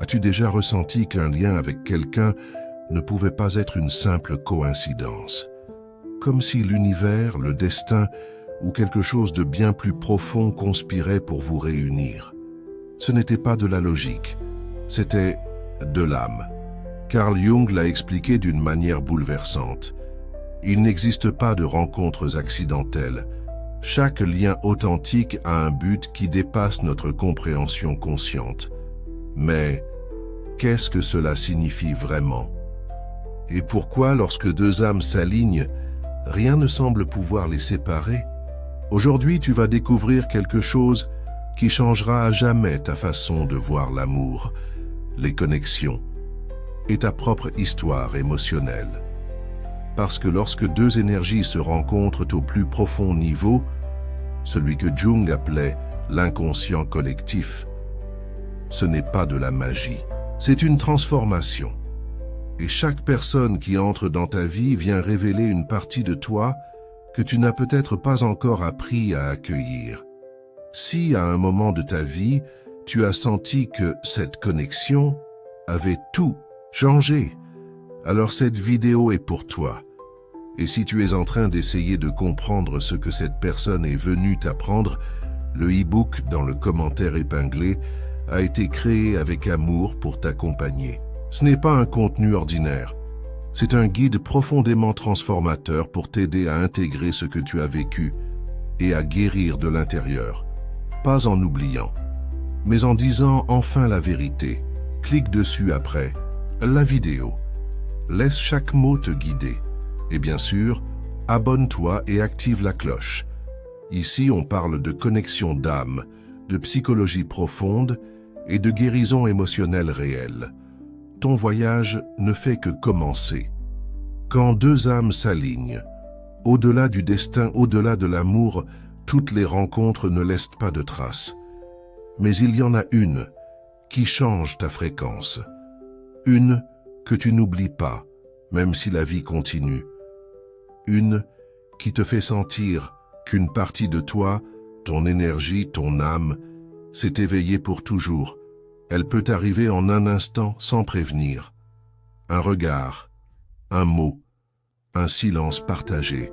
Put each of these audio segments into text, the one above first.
As-tu déjà ressenti qu'un lien avec quelqu'un ne pouvait pas être une simple coïncidence? Comme si l'univers, le destin ou quelque chose de bien plus profond conspirait pour vous réunir. Ce n'était pas de la logique, c'était de l'âme. Carl Jung l'a expliqué d'une manière bouleversante. Il n'existe pas de rencontres accidentelles. Chaque lien authentique a un but qui dépasse notre compréhension consciente. Mais qu'est-ce que cela signifie vraiment? Et pourquoi, lorsque deux âmes s'alignent, rien ne semble pouvoir les séparer? Aujourd'hui, tu vas découvrir quelque chose qui changera à jamais ta façon de voir l'amour, les connexions et ta propre histoire émotionnelle. Parce que lorsque deux énergies se rencontrent au plus profond niveau, celui que Jung appelait l'inconscient collectif, ce n'est pas de la magie, c'est une transformation. Et chaque personne qui entre dans ta vie vient révéler une partie de toi que tu n'as peut-être pas encore appris à accueillir. Si, à un moment de ta vie, tu as senti que cette connexion avait tout changé, alors cette vidéo est pour toi. Et si tu es en train d'essayer de comprendre ce que cette personne est venue t'apprendre, le e-book dans le commentaire épinglé a été créé avec amour pour t'accompagner. Ce n'est pas un contenu ordinaire. C'est un guide profondément transformateur pour t'aider à intégrer ce que tu as vécu et à guérir de l'intérieur. Pas en oubliant, mais en disant enfin la vérité. Clique dessus après la vidéo. Laisse chaque mot te guider. Et bien sûr, abonne-toi et active la cloche. Ici, on parle de connexion d'âme, de psychologie profonde et de guérison émotionnelle réelle. Ton voyage ne fait que commencer. Quand deux âmes s'alignent, au-delà du destin, au-delà de l'amour, toutes les rencontres ne laissent pas de traces. Mais il y en a une qui change ta fréquence. Une que tu n'oublies pas, même si la vie continue. Une qui te fait sentir qu'une partie de toi, ton énergie, ton âme, s'est éveillée pour toujours. Elle peut arriver en un instant sans prévenir. Un regard, un mot, un silence partagé.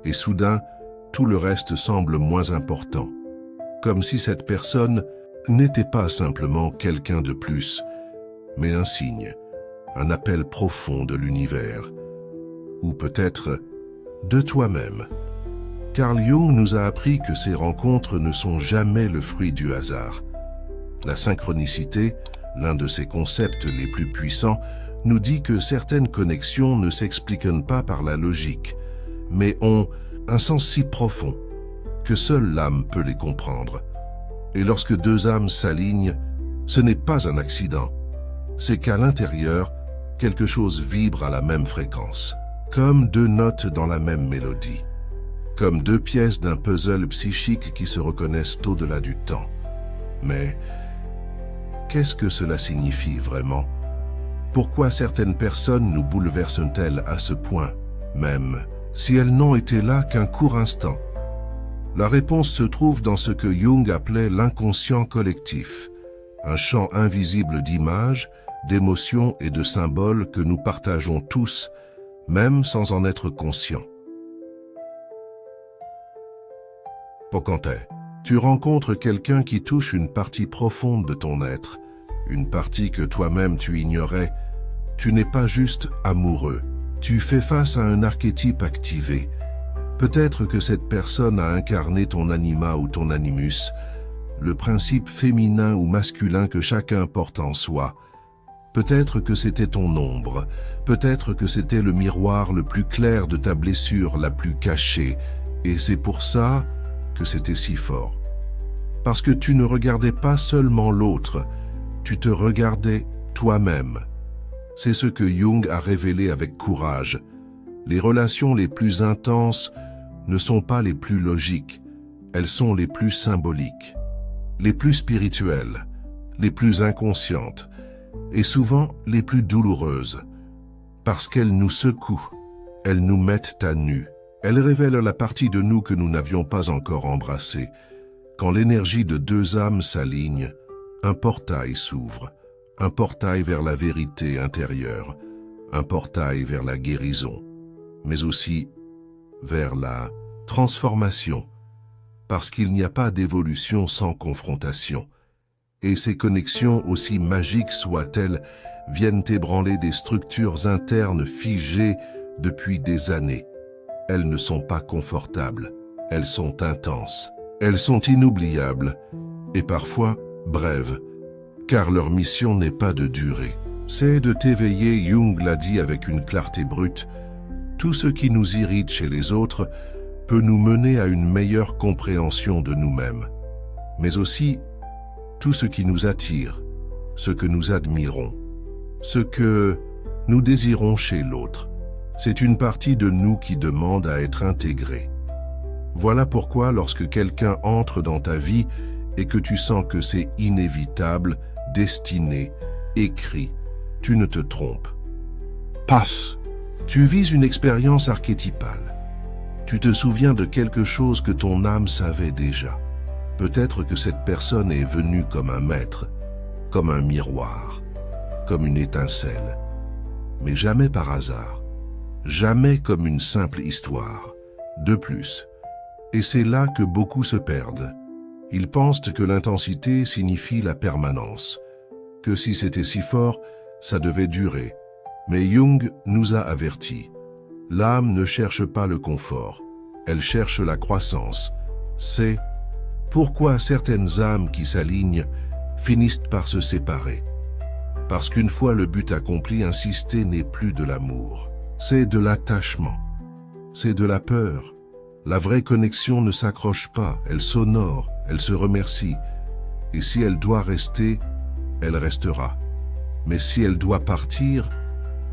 Et soudain, tout le reste semble moins important. Comme si cette personne n'était pas simplement quelqu'un de plus, mais un signe, un appel profond de l'univers. Ou peut-être de toi-même. Carl Jung nous a appris que ces rencontres ne sont jamais le fruit du hasard. La synchronicité, l'un de ses concepts les plus puissants, nous dit que certaines connexions ne s'expliquent pas par la logique, mais ont un sens si profond que seule l'âme peut les comprendre. Et lorsque deux âmes s'alignent, ce n'est pas un accident, c'est qu'à l'intérieur, quelque chose vibre à la même fréquence, comme deux notes dans la même mélodie, comme deux pièces d'un puzzle psychique qui se reconnaissent au-delà du temps. Mais qu'est-ce que cela signifie vraiment? Pourquoi certaines personnes nous bouleversent-elles à ce point, même si elles n'ont été là qu'un court instant? La réponse se trouve dans ce que Jung appelait l'inconscient collectif, un champ invisible d'images, d'émotions et de symboles que nous partageons tous, même sans en être conscients. Pocante, tu rencontres quelqu'un qui touche une partie profonde de ton être, une partie que toi-même tu ignorais. Tu n'es pas juste amoureux, tu fais face à un archétype activé. Peut-être que cette personne a incarné ton anima ou ton animus, le principe féminin ou masculin que chacun porte en soi. Peut-être que c'était ton ombre, peut-être que c'était le miroir le plus clair de ta blessure la plus cachée, et c'est pour ça que c'était si fort. Parce que tu ne regardais pas seulement l'autre, tu te regardais toi-même. C'est ce que Jung a révélé avec courage. Les relations les plus intenses ne sont pas les plus logiques, elles sont les plus symboliques, les plus spirituelles, les plus inconscientes, et souvent les plus douloureuses, parce qu'elles nous secouent, elles nous mettent à nu, elles révèlent la partie de nous que nous n'avions pas encore embrassée. Quand l'énergie de deux âmes s'aligne, un portail s'ouvre, un portail vers la vérité intérieure, un portail vers la guérison, mais aussi vers la transformation, parce qu'il n'y a pas d'évolution sans confrontation. Et ces connexions, aussi magiques soient-elles, viennent ébranler des structures internes figées depuis des années. Elles ne sont pas confortables, elles sont intenses, elles sont inoubliables et parfois brèves, car leur mission n'est pas de durer. C'est de t'éveiller, Jung l'a dit avec une clarté brute. Tout ce qui nous irrite chez les autres peut nous mener à une meilleure compréhension de nous-mêmes, mais aussi tout ce qui nous attire, ce que nous admirons, ce que nous désirons chez l'autre. C'est une partie de nous qui demande à être intégrée. Voilà pourquoi lorsque quelqu'un entre dans ta vie et que tu sens que c'est inévitable, destiné, écrit, tu ne te trompes. Passe. Tu vises une expérience archétypale. Tu te souviens de quelque chose que ton âme savait déjà. Peut-être que cette personne est venue comme un maître, comme un miroir, comme une étincelle, mais jamais par hasard, jamais comme une simple histoire. De plus, et c'est là que beaucoup se perdent. Ils pensent que l'intensité signifie la permanence, que si c'était si fort, ça devait durer. Mais Jung nous a avertis. L'âme ne cherche pas le confort, elle cherche la croissance. C'est pourquoi certaines âmes qui s'alignent finissent par se séparer. Parce qu'une fois le but accompli, insister n'est plus de l'amour. C'est de l'attachement. C'est de la peur. La vraie connexion ne s'accroche pas, elle s'honore, elle se remercie. Et si elle doit rester, elle restera. Mais si elle doit partir,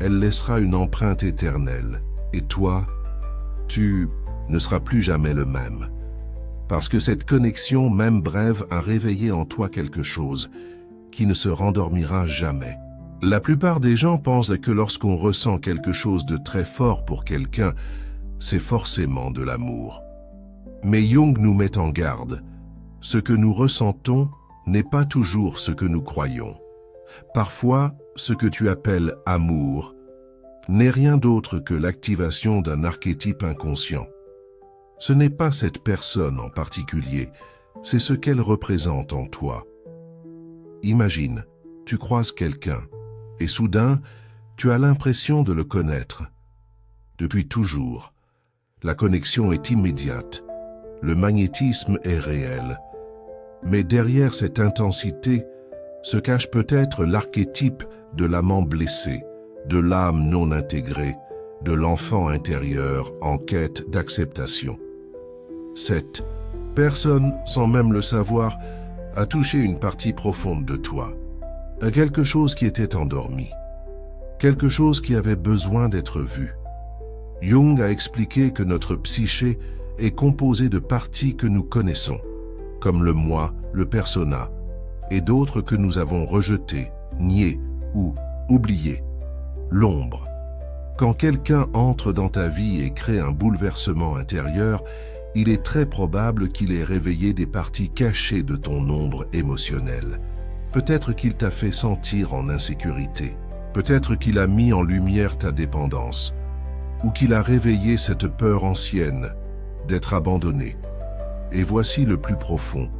elle laissera une empreinte éternelle. Et toi, tu ne seras plus jamais le même. Parce que cette connexion, même brève, a réveillé en toi quelque chose qui ne se rendormira jamais. La plupart des gens pensent que lorsqu'on ressent quelque chose de très fort pour quelqu'un, c'est forcément de l'amour. Mais Jung nous met en garde. Ce que nous ressentons n'est pas toujours ce que nous croyons. Parfois, ce que tu appelles amour n'est rien d'autre que l'activation d'un archétype inconscient. Ce n'est pas cette personne en particulier, c'est ce qu'elle représente en toi. Imagine, tu croises quelqu'un, et soudain, tu as l'impression de le connaître. Depuis toujours, la connexion est immédiate, le magnétisme est réel. Mais derrière cette intensité se cache peut-être l'archétype de l'amant blessé, de l'âme non intégrée, de l'enfant intérieur en quête d'acceptation. Cette personne, sans même le savoir, a touché une partie profonde de toi, à quelque chose qui était endormi, quelque chose qui avait besoin d'être vu. Jung a expliqué que notre psyché est composée de parties que nous connaissons, comme le moi, le persona, et d'autres que nous avons rejetées, niées ou oubliées. L'ombre. Quand quelqu'un entre dans ta vie et crée un bouleversement intérieur, il est très probable qu'il ait réveillé des parties cachées de ton ombre émotionnelle. Peut-être qu'il t'a fait sentir en insécurité. Peut-être qu'il a mis en lumière ta dépendance. Ou qu'il a réveillé cette peur ancienne d'être abandonné. Et voici le plus profond.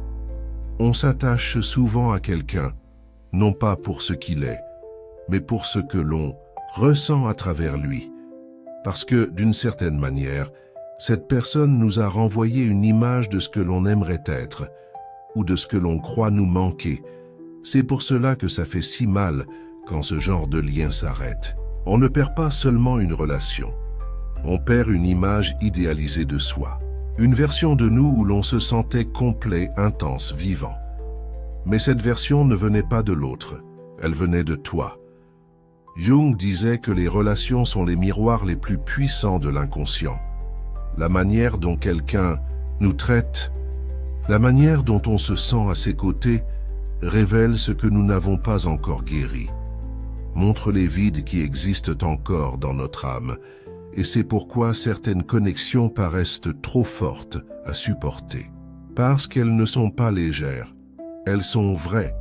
On s'attache souvent à quelqu'un, non pas pour ce qu'il est, mais pour ce que l'on ressent à travers lui. Parce que, d'une certaine manière, cette personne nous a renvoyé une image de ce que l'on aimerait être, ou de ce que l'on croit nous manquer. C'est pour cela que ça fait si mal quand ce genre de lien s'arrête. On ne perd pas seulement une relation, on perd une image idéalisée de soi. Une version de nous où l'on se sentait complet, intense, vivant. Mais cette version ne venait pas de l'autre, elle venait de toi. Jung disait que les relations sont les miroirs les plus puissants de l'inconscient. La manière dont quelqu'un nous traite, la manière dont on se sent à ses côtés, révèle ce que nous n'avons pas encore guéri. Montre les vides qui existent encore dans notre âme, et c'est pourquoi certaines connexions paraissent trop fortes à supporter. Parce qu'elles ne sont pas légères, elles sont vraies.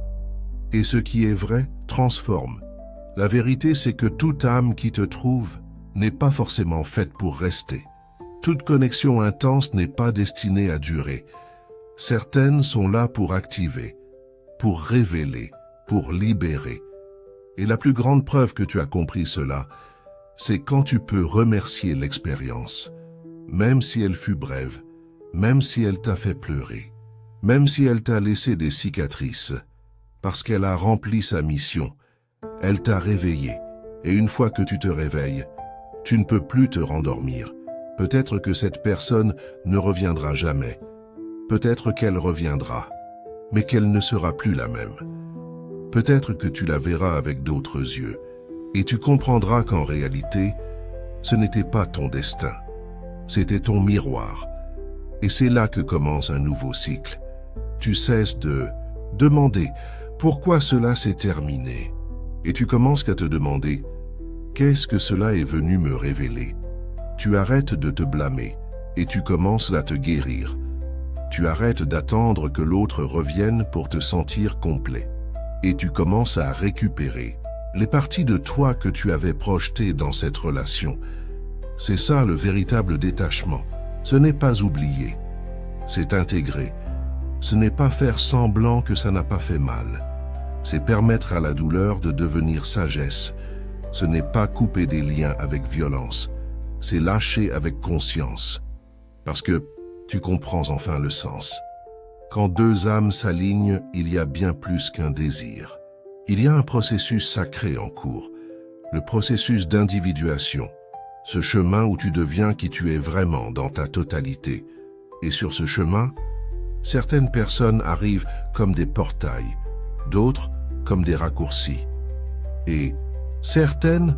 Et ce qui est vrai transforme. La vérité, c'est que toute âme qui te trouve n'est pas forcément faite pour rester. Toute connexion intense n'est pas destinée à durer. Certaines sont là pour activer, pour révéler, pour libérer. Et la plus grande preuve que tu as compris cela, c'est quand tu peux remercier l'expérience, même si elle fut brève, même si elle t'a fait pleurer, même si elle t'a laissé des cicatrices, parce qu'elle a rempli sa mission. Elle t'a réveillé, et une fois que tu te réveilles, tu ne peux plus te rendormir. Peut-être que cette personne ne reviendra jamais. Peut-être qu'elle reviendra, mais qu'elle ne sera plus la même. Peut-être que tu la verras avec d'autres yeux, et tu comprendras qu'en réalité, ce n'était pas ton destin, c'était ton miroir. Et c'est là que commence un nouveau cycle. Tu cesses de demander pourquoi cela s'est terminé. Et tu commences à te demander, qu'est-ce que cela est venu me révéler? Tu arrêtes de te blâmer et tu commences à te guérir. Tu arrêtes d'attendre que l'autre revienne pour te sentir complet. Et tu commences à récupérer les parties de toi que tu avais projetées dans cette relation. C'est ça le véritable détachement. Ce n'est pas oublier, c'est intégrer. Ce n'est pas faire semblant que ça n'a pas fait mal. C'est permettre à la douleur de devenir sagesse. Ce n'est pas couper des liens avec violence, c'est lâcher avec conscience. Parce que tu comprends enfin le sens. Quand deux âmes s'alignent, il y a bien plus qu'un désir. Il y a un processus sacré en cours, le processus d'individuation, ce chemin où tu deviens qui tu es vraiment dans ta totalité. Et sur ce chemin, certaines personnes arrivent comme des portails, d'autres comme des raccourcis, et certaines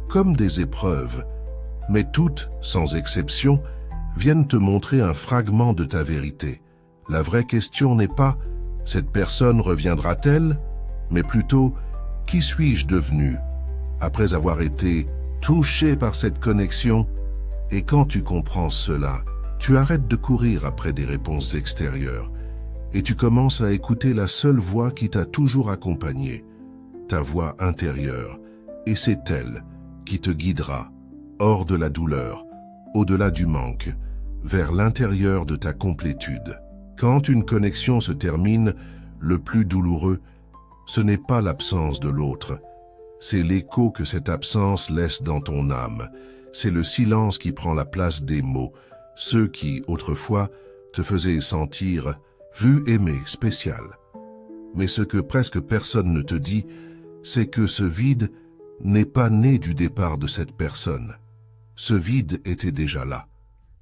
comme des épreuves, mais toutes, sans exception, viennent te montrer un fragment de ta vérité. La vraie question n'est pas « cette personne reviendra-t-elle ?» mais plutôt « qui suis-je devenu ?» après avoir été touché par cette connexion. Et quand tu comprends cela, tu arrêtes de courir après des réponses extérieures et tu commences à écouter la seule voix qui t'a toujours accompagné, ta voix intérieure, et c'est elle qui te guidera hors de la douleur, au-delà du manque, vers l'intérieur de ta complétude. Quand une connexion se termine, le plus douloureux, ce n'est pas l'absence de l'autre, c'est l'écho que cette absence laisse dans ton âme, c'est le silence qui prend la place des mots, ceux qui, autrefois, te faisaient sentir vu, aimé, spécial. Mais ce que presque personne ne te dit, c'est que ce vide n'est pas né du départ de cette personne. Ce vide était déjà là.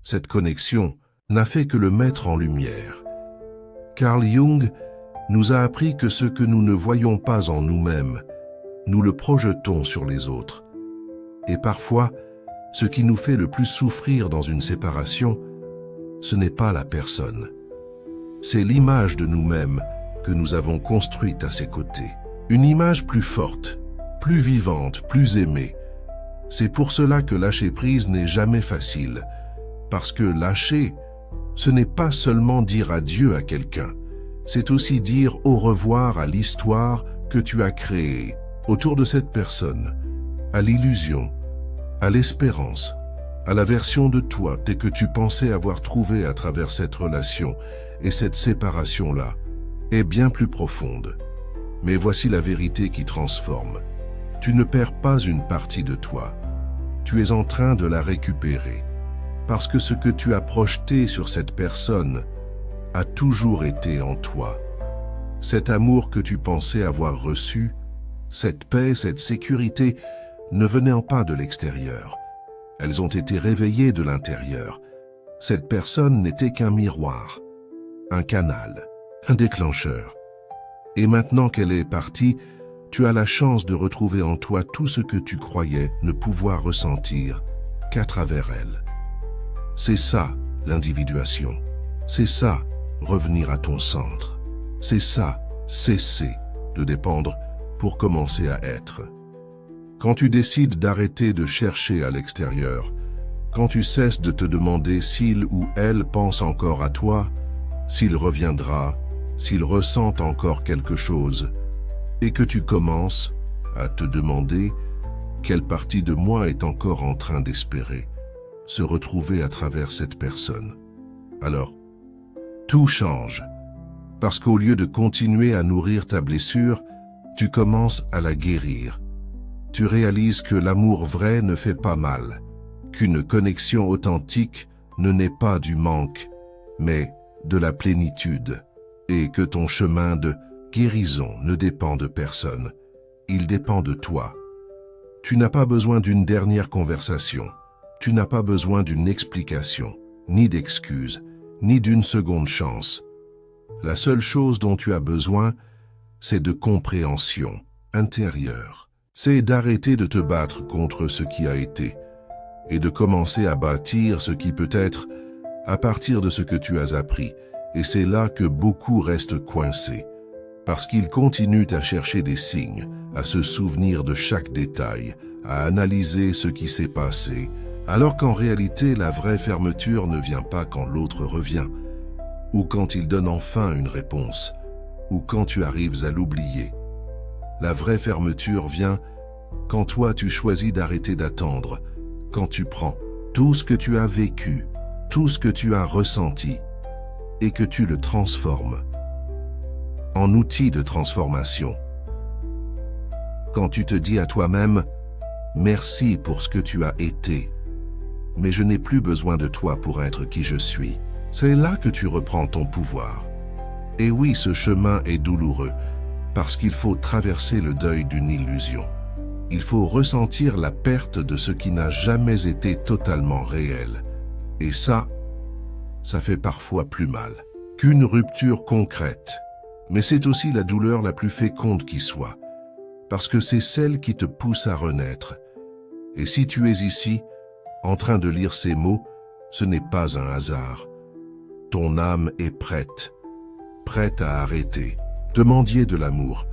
Cette connexion n'a fait que le mettre en lumière. Carl Jung nous a appris que ce que nous ne voyons pas en nous-mêmes, nous le projetons sur les autres. Et parfois, ce qui nous fait le plus souffrir dans une séparation, ce n'est pas la personne. C'est l'image de nous-mêmes que nous avons construite à ses côtés. Une image plus forte, plus vivante, plus aimée. C'est pour cela que lâcher prise n'est jamais facile. Parce que lâcher, ce n'est pas seulement dire adieu à quelqu'un. C'est aussi dire au revoir à l'histoire que tu as créée autour de cette personne, à l'illusion, à l'espérance, à la version de toi que tu pensais avoir trouvée à travers cette relation. Et cette séparation-là est bien plus profonde. Mais voici la vérité qui transforme. Tu ne perds pas une partie de toi. Tu es en train de la récupérer. Parce que ce que tu as projeté sur cette personne a toujours été en toi. Cet amour que tu pensais avoir reçu, cette paix, cette sécurité, ne venaient pas de l'extérieur. Elles ont été réveillées de l'intérieur. Cette personne n'était qu'un miroir, un canal, un déclencheur. Et maintenant qu'elle est partie, tu as la chance de retrouver en toi tout ce que tu croyais ne pouvoir ressentir qu'à travers elle. C'est ça, l'individuation. C'est ça, revenir à ton centre. C'est ça, cesser de dépendre pour commencer à être. Quand tu décides d'arrêter de chercher à l'extérieur, quand tu cesses de te demander s'il ou elle pense encore à toi, s'il reviendra, s'il ressent encore quelque chose, et que tu commences à te demander quelle partie de moi est encore en train d'espérer se retrouver à travers cette personne. Alors, tout change, parce qu'au lieu de continuer à nourrir ta blessure, tu commences à la guérir. Tu réalises que l'amour vrai ne fait pas mal, qu'une connexion authentique ne naît pas du manque, mais de la plénitude, et que ton chemin de guérison ne dépend de personne, il dépend de toi. Tu n'as pas besoin d'une dernière conversation, tu n'as pas besoin d'une explication, ni d'excuses, ni d'une seconde chance. La seule chose dont tu as besoin, c'est de compréhension intérieure. C'est d'arrêter de te battre contre ce qui a été et de commencer à bâtir ce qui peut être à partir de ce que tu as appris. Et c'est là que beaucoup restent coincés, parce qu'ils continuent à chercher des signes, à se souvenir de chaque détail, à analyser ce qui s'est passé, alors qu'en réalité, la vraie fermeture ne vient pas quand l'autre revient, ou quand il donne enfin une réponse, ou quand tu arrives à l'oublier. La vraie fermeture vient quand toi tu choisis d'arrêter d'attendre, quand tu prends tout ce que tu as vécu, tout ce que tu as ressenti, et que tu le transformes en outil de transformation. Quand tu te dis à toi-même « Merci pour ce que tu as été, mais je n'ai plus besoin de toi pour être qui je suis », c'est là que tu reprends ton pouvoir. Et oui, ce chemin est douloureux, parce qu'il faut traverser le deuil d'une illusion. Il faut ressentir la perte de ce qui n'a jamais été totalement réel. Et ça fait parfois plus mal qu'une rupture concrète. Mais c'est aussi la douleur la plus féconde qui soit, parce que c'est celle qui te pousse à renaître. Et si tu es ici, en train de lire ces mots, ce n'est pas un hasard. Ton âme est prête à arrêter. Demandier de l'amour,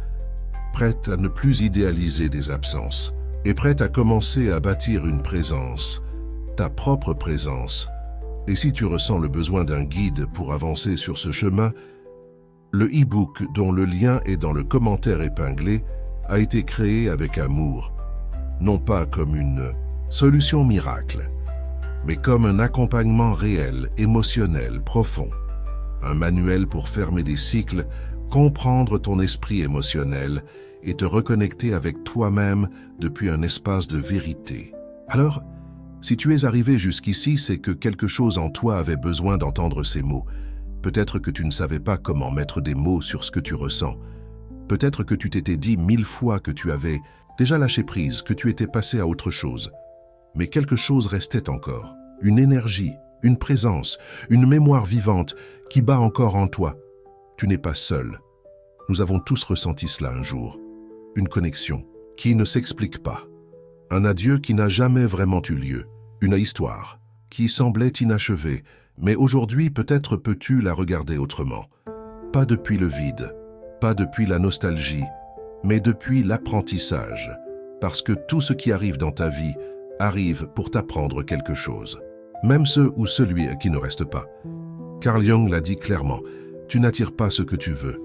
prête à ne plus idéaliser des absences, et prête à commencer à bâtir une présence, ta propre présence. Et si tu ressens le besoin d'un guide pour avancer sur ce chemin, le e-book dont le lien est dans le commentaire épinglé a été créé avec amour, non pas comme une solution miracle, mais comme un accompagnement réel, émotionnel, profond, un manuel pour fermer des cycles, comprendre ton esprit émotionnel et te reconnecter avec toi-même depuis un espace de vérité. Alors, si tu es arrivé jusqu'ici, c'est que quelque chose en toi avait besoin d'entendre ces mots. Peut-être que tu ne savais pas comment mettre des mots sur ce que tu ressens. Peut-être que tu t'étais dit 1000 fois que tu avais déjà lâché prise, que tu étais passé à autre chose. Mais quelque chose restait encore. Une énergie, une présence, une mémoire vivante qui bat encore en toi. Tu n'es pas seul. Nous avons tous ressenti cela un jour. Une connexion qui ne s'explique pas. Un adieu qui n'a jamais vraiment eu lieu. Une histoire qui semblait inachevée, mais aujourd'hui peut-être peux-tu la regarder autrement. Pas depuis le vide, pas depuis la nostalgie, mais depuis l'apprentissage. Parce que tout ce qui arrive dans ta vie arrive pour t'apprendre quelque chose. Même ceux ou celui qui ne reste pas. Carl Jung l'a dit clairement, tu n'attires pas ce que tu veux,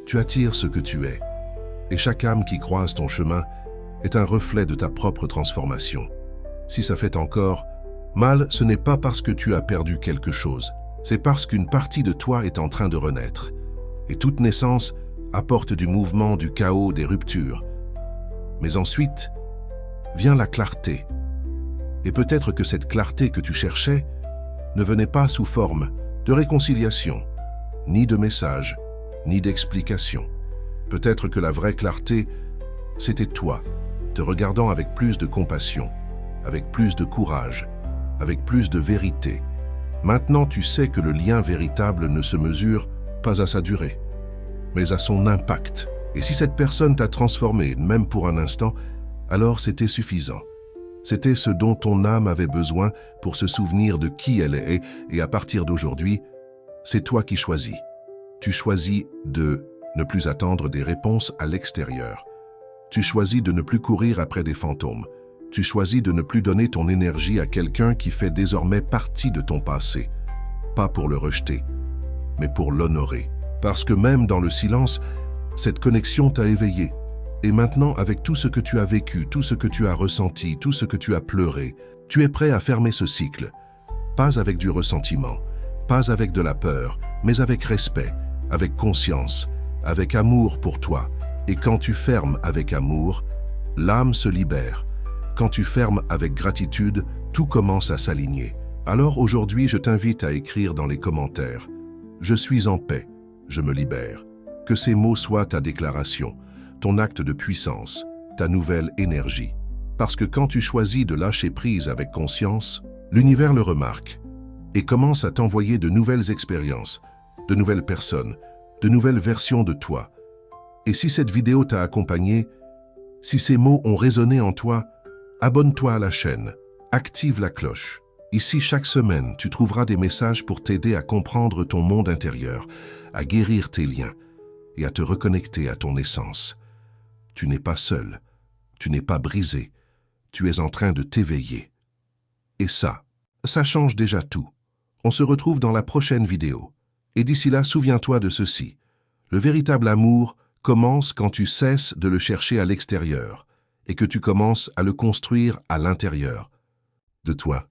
tu attires ce que tu es. Et chaque âme qui croise ton chemin est un reflet de ta propre transformation. Si ça fait encore mal, ce n'est pas parce que tu as perdu quelque chose, c'est parce qu'une partie de toi est en train de renaître. Et toute naissance apporte du mouvement, du chaos, des ruptures. Mais ensuite, vient la clarté. Et peut-être que cette clarté que tu cherchais ne venait pas sous forme de réconciliation, ni de message, ni d'explication. Peut-être que la vraie clarté, c'était toi, te regardant avec plus de compassion, avec plus de courage, avec plus de vérité. Maintenant, tu sais que le lien véritable ne se mesure pas à sa durée, mais à son impact. Et si cette personne t'a transformé, même pour un instant, alors c'était suffisant. C'était ce dont ton âme avait besoin pour se souvenir de qui elle est, et à partir d'aujourd'hui, c'est toi qui choisis. Tu choisis de ne plus attendre des réponses à l'extérieur. Tu choisis de ne plus courir après des fantômes. Tu choisis de ne plus donner ton énergie à quelqu'un qui fait désormais partie de ton passé. Pas pour le rejeter, mais pour l'honorer. Parce que même dans le silence, cette connexion t'a éveillé. Et maintenant, avec tout ce que tu as vécu, tout ce que tu as ressenti, tout ce que tu as pleuré, tu es prêt à fermer ce cycle. Pas avec du ressentiment, pas avec de la peur, mais avec respect, avec conscience, avec amour pour toi. Et quand tu fermes avec amour, l'âme se libère. Quand tu fermes avec gratitude, tout commence à s'aligner. Alors aujourd'hui, je t'invite à écrire dans les commentaires « Je suis en paix, je me libère ». Que ces mots soient ta déclaration, ton acte de puissance, ta nouvelle énergie. Parce que quand tu choisis de lâcher prise avec conscience, l'univers le remarque et commence à t'envoyer de nouvelles expériences, de nouvelles personnes, de nouvelles versions de toi. Et si cette vidéo t'a accompagné, si ces mots ont résonné en toi, abonne-toi à la chaîne, active la cloche. Ici, chaque semaine, tu trouveras des messages pour t'aider à comprendre ton monde intérieur, à guérir tes liens et à te reconnecter à ton essence. Tu n'es pas seul, tu n'es pas brisé, tu es en train de t'éveiller. Et ça change déjà tout. On se retrouve dans la prochaine vidéo. Et d'ici là, souviens-toi de ceci. Le véritable amour commence quand tu cesses de le chercher à l'extérieur et que tu commences à le construire à l'intérieur de toi.